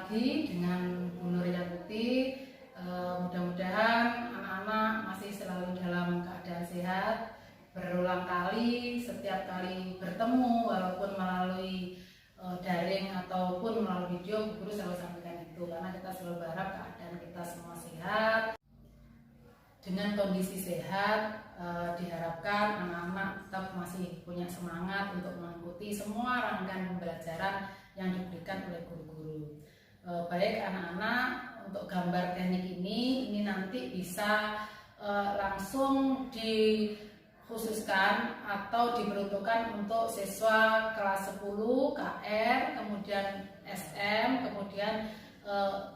lagi dengan Bu Nur Yakuti. Mudah-mudahan anak-anak masih selalu dalam keadaan sehat. Berulang kali, setiap kali bertemu walaupun melalui daring ataupun melalui video, Bu Guru selalu sampaikan itu karena kita selalu berharap keadaan kita semua sehat. Dengan kondisi sehat, diharapkan anak-anak tetap masih punya semangat untuk mengikuti semua rangkaian pembelajaran yang diberikan oleh guru-guru. Baik anak-anak, untuk gambar teknik ini nanti bisa langsung dikhususkan atau diperuntukkan untuk siswa kelas 10 KR, kemudian SM, kemudian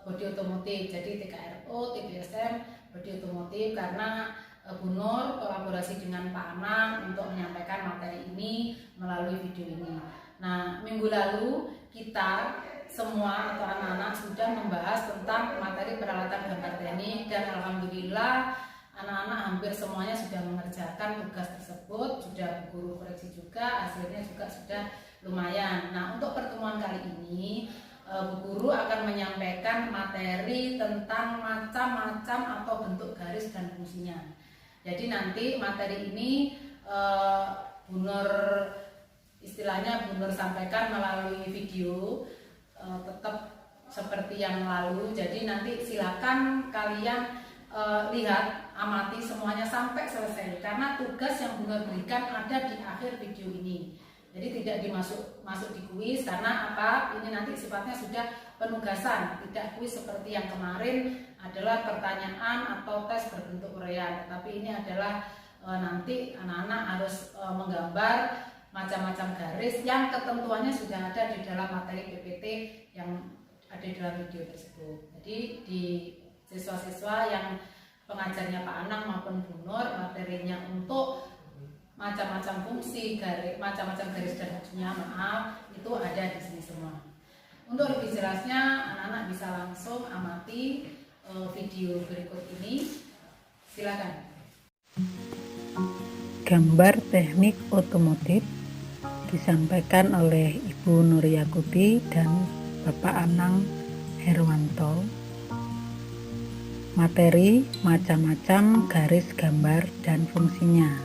bodi otomotif, jadi TKRO, TBSM, bodi otomotif, karena Bu Nur kolaborasi dengan Pak Anang untuk menyampaikan materi ini melalui video ini. Nah, minggu lalu kita semua atau anak-anak sudah membahas tentang materi peralatan gambar teknik dan alhamdulillah anak-anak hampir semuanya sudah mengerjakan tugas tersebut, sudah Bu Guru koreksi juga, hasilnya juga sudah lumayan. Nah, untuk pertemuan kali ini Bu Guru akan menyampaikan materi tentang macam-macam atau bentuk garis dan fungsinya. Jadi nanti materi ini Bu Nur istilahnya Bu Nur sampaikan melalui video, tetap seperti yang lalu. Jadi nanti silakan kalian lihat, amati semuanya sampai selesai karena tugas yang Bu Nur berikan ada di akhir video ini. Jadi tidak masuk di kuis karena apa? Ini nanti sifatnya sudah penugasan, tidak kuis seperti yang kemarin adalah pertanyaan atau tes berbentuk uraian. Tapi ini adalah nanti anak-anak harus menggambar macam-macam garis yang ketentuannya sudah ada di dalam materi PPT yang ada di dalam video tersebut. Jadi di siswa-siswa yang pengajarnya Pak Anang maupun Bu Nur, materinya untuk macam-macam fungsi garis, macam-macam garis dan fungsinya, itu ada di sini semua. Untuk lebih jelasnya anak-anak bisa langsung amati video berikut ini. Silakan. Gambar teknik otomotif disampaikan oleh Ibu Nur Yakuti dan Bapak Anang Herwanto. Materi macam-macam garis gambar dan fungsinya.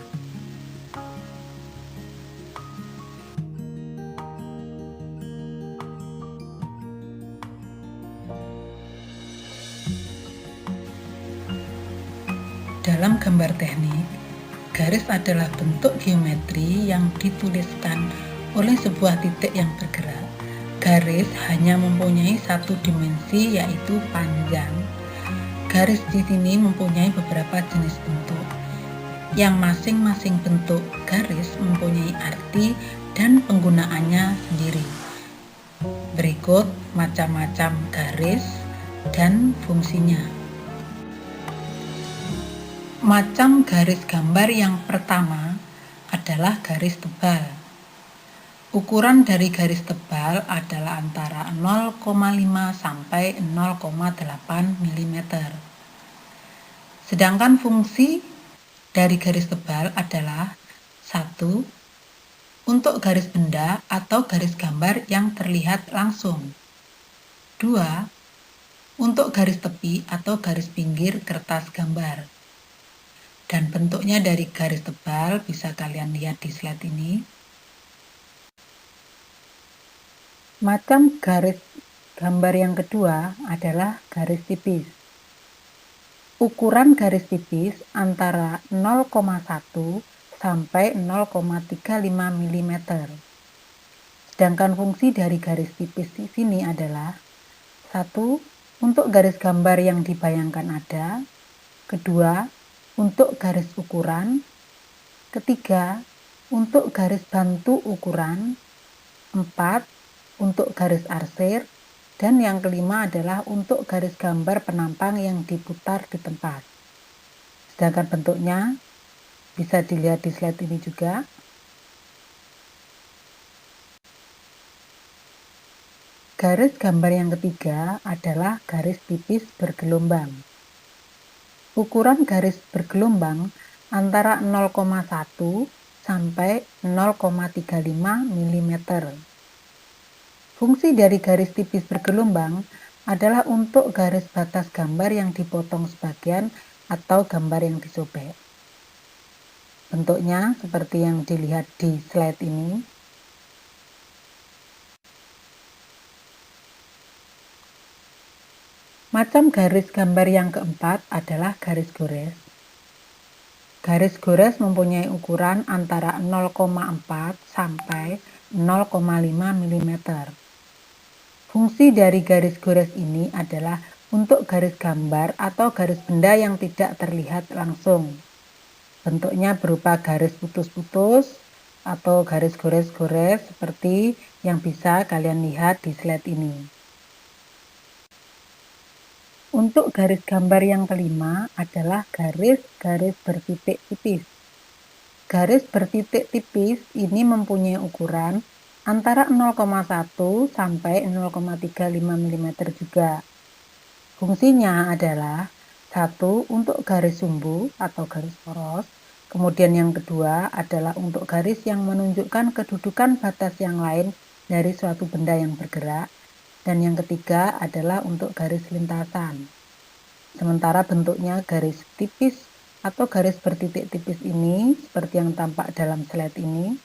Dalam gambar teknik, garis adalah bentuk geometri yang dituliskan oleh sebuah titik yang bergerak. Garis hanya mempunyai satu dimensi, yaitu panjang. Garis di sini mempunyai beberapa jenis bentuk, yang masing-masing bentuk garis mempunyai arti dan penggunaannya sendiri. Berikut macam-macam garis dan fungsinya. Macam garis gambar yang pertama adalah garis tebal. Ukuran dari garis tebal adalah antara 0,5 sampai 0,8 mm. Sedangkan fungsi dari garis tebal adalah 1. Untuk garis benda atau garis gambar yang terlihat langsung. 2. Untuk garis tepi atau garis pinggir kertas gambar. Dan bentuknya dari garis tebal bisa kalian lihat di slide ini. Macam garis gambar yang kedua adalah garis tipis. Ukuran garis tipis antara 0,1 sampai 0,35 mm. Sedangkan fungsi dari garis tipis di sini adalah 1. Untuk garis gambar yang dibayangkan ada. 2. Untuk garis ukuran. 3. Untuk garis bantu ukuran. 4. Untuk garis arsir. Dan yang kelima adalah untuk garis gambar penampang yang diputar di tempat. Sedangkan bentuknya bisa dilihat di slide ini juga. Garis gambar yang ketiga adalah garis tipis bergelombang. Ukuran garis bergelombang antara 0,1 sampai 0,35 mm. Fungsi dari garis tipis bergelombang adalah untuk garis batas gambar yang dipotong sebagian atau gambar yang disobek. Bentuknya seperti yang dilihat di slide ini. Macam garis gambar yang keempat adalah garis gores. Garis gores mempunyai ukuran antara 0,4 sampai 0,5 mm. Fungsi dari garis gores ini adalah untuk garis gambar atau garis benda yang tidak terlihat langsung. Bentuknya berupa garis putus-putus atau garis gores-gores seperti yang bisa kalian lihat di slide ini. Untuk garis gambar yang kelima adalah garis-garis bertitik tipis. Garis bertitik tipis ini mempunyai ukuran antara 0,1 sampai 0,35 mm juga. Fungsinya adalah satu, untuk garis sumbu atau garis poros. Kemudian yang kedua adalah untuk garis yang menunjukkan kedudukan batas yang lain dari suatu benda yang bergerak. Dan yang ketiga adalah untuk garis lintasan. Sementara bentuknya garis tipis atau garis bertitik tipis ini seperti yang tampak dalam slide ini.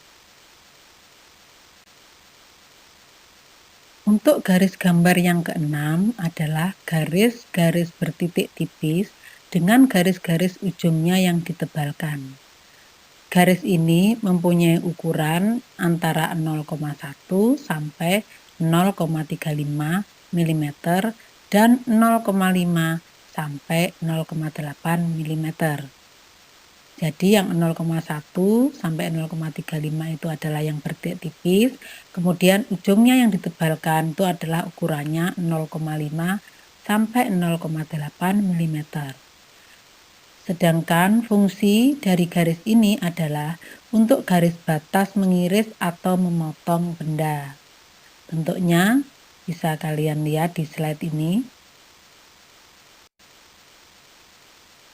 Untuk garis gambar yang keenam adalah garis-garis bertitik tipis dengan garis-garis ujungnya yang ditebalkan. Garis ini mempunyai ukuran antara 0,1 sampai 0,35 mm dan 0,5 sampai 0,8 mm. Jadi yang 0,1 sampai 0,35 itu adalah yang bertitik tipis, kemudian ujungnya yang ditebalkan itu adalah ukurannya 0,5 sampai 0,8 mm. Sedangkan fungsi dari garis ini adalah untuk garis batas mengiris atau memotong benda. Bentuknya bisa kalian lihat di slide ini.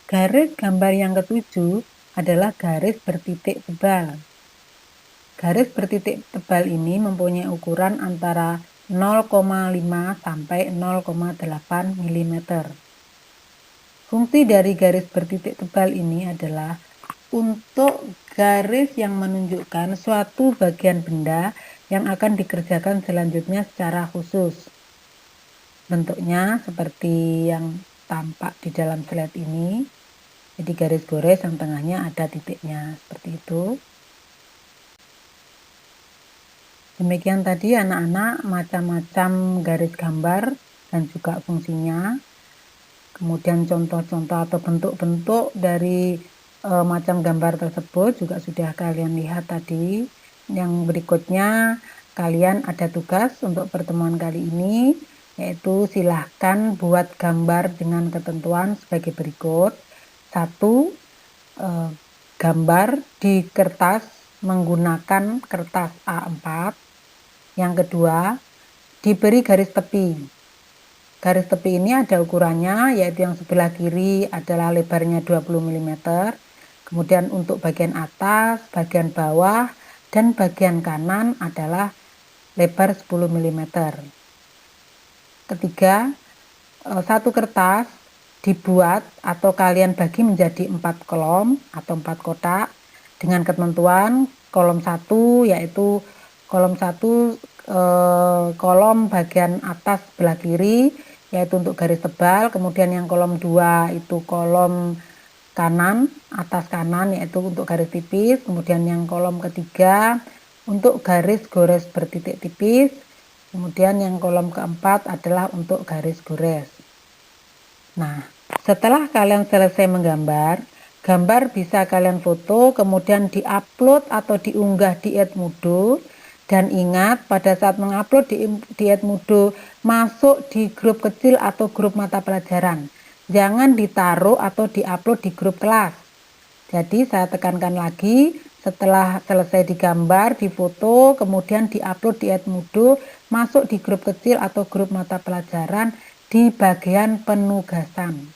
Garis gambar yang ketujuh adalah garis bertitik tebal. Garis bertitik tebal ini mempunyai ukuran antara 0,5 sampai 0,8 mm. Fungsi dari garis bertitik tebal ini adalah untuk garis yang menunjukkan suatu bagian benda yang akan dikerjakan selanjutnya secara khusus. Bentuknya seperti yang tampak di dalam slide ini. Jadi garis gores yang tengahnya ada titiknya seperti itu. Demikian tadi anak-anak macam-macam garis gambar dan juga fungsinya. Kemudian contoh-contoh atau bentuk-bentuk dari macam gambar tersebut juga sudah kalian lihat tadi. Yang berikutnya kalian ada tugas untuk pertemuan kali ini, yaitu silahkan buat gambar dengan ketentuan sebagai berikut. 1. Gambar di kertas menggunakan kertas A4. Yang kedua, diberi garis tepi. Garis tepi ini ada ukurannya, yaitu yang sebelah kiri adalah lebarnya 20 mm. Kemudian untuk bagian atas, bagian bawah, dan bagian kanan adalah lebar 10 mm. Ketiga, satu kertas dibuat atau kalian bagi menjadi 4 kolom atau 4 kotak dengan ketentuan kolom 1 yaitu kolom 1 kolom bagian atas sebelah kiri yaitu untuk garis tebal, kemudian yang kolom 2 itu kolom kanan, atas kanan yaitu untuk garis tipis, kemudian yang kolom ketiga untuk garis gores bertitik tipis, kemudian yang kolom keempat adalah untuk garis gores. Nah, setelah kalian selesai menggambar, gambar bisa kalian foto kemudian diupload atau diunggah di Edmodo. Dan ingat, pada saat mengupload di Edmodo, masuk di grup kecil atau grup mata pelajaran. Jangan ditaruh atau diupload di grup kelas. Jadi saya tekankan lagi, setelah selesai digambar, difoto, kemudian diupload di Edmodo, masuk di grup kecil atau grup mata pelajaran di bagian penugasan.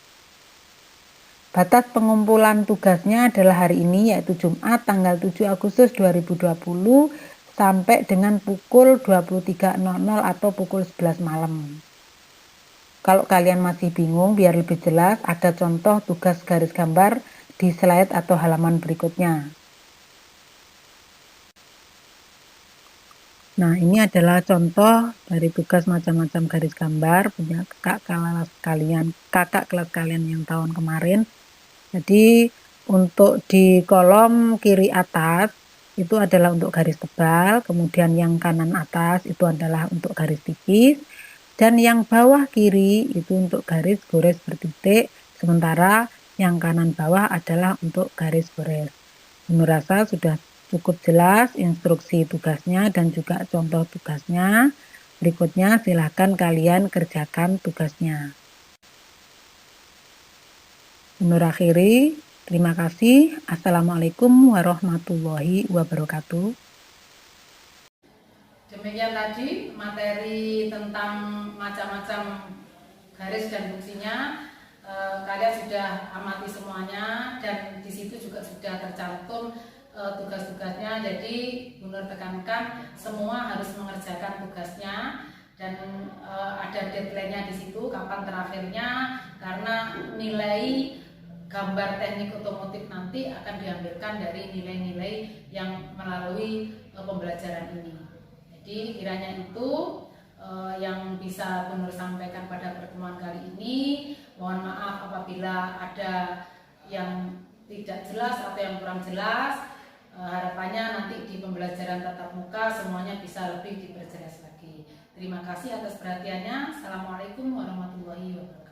Batas pengumpulan tugasnya adalah hari ini, yaitu Jumat tanggal 7 Agustus 2020, sampai dengan pukul 23.00 atau pukul 11 malam. Kalau kalian masih bingung, biar lebih jelas, ada contoh tugas garis gambar di slide atau halaman berikutnya. Nah, ini adalah contoh dari tugas macam-macam garis gambar punya kakak kelas kalian yang tahun kemarin. Jadi, untuk di kolom kiri atas itu adalah untuk garis tebal, kemudian yang kanan atas itu adalah untuk garis tipis, dan yang bawah kiri itu untuk garis gores bertitik, sementara yang kanan bawah adalah untuk garis gores. Menurut rasa sudah cukup jelas instruksi tugasnya dan juga contoh tugasnya. Berikutnya silakan kalian kerjakan tugasnya. Menurut akhiri, terima kasih. Assalamualaikum warahmatullahi wabarakatuh. Demikian tadi materi tentang macam-macam garis dan fungsinya. Kalian sudah amati semuanya dan di situ juga sudah tercantum tugas-tugasnya. Jadi Bu Nur tekankan semua harus mengerjakan tugasnya dan ada deadline-nya di situ kapan terakhirnya, karena nilai gambar teknik otomotif nanti akan diambilkan dari nilai-nilai yang melalui pembelajaran ini. Jadi kiranya itu yang bisa Bu Nur sampaikan pada pertemuan kali ini. Mohon maaf apabila ada yang tidak jelas atau yang kurang jelas. Harapannya nanti di pembelajaran tatap muka semuanya bisa lebih diperjelas lagi. Terima kasih atas perhatiannya. Assalamualaikum warahmatullahi wabarakatuh.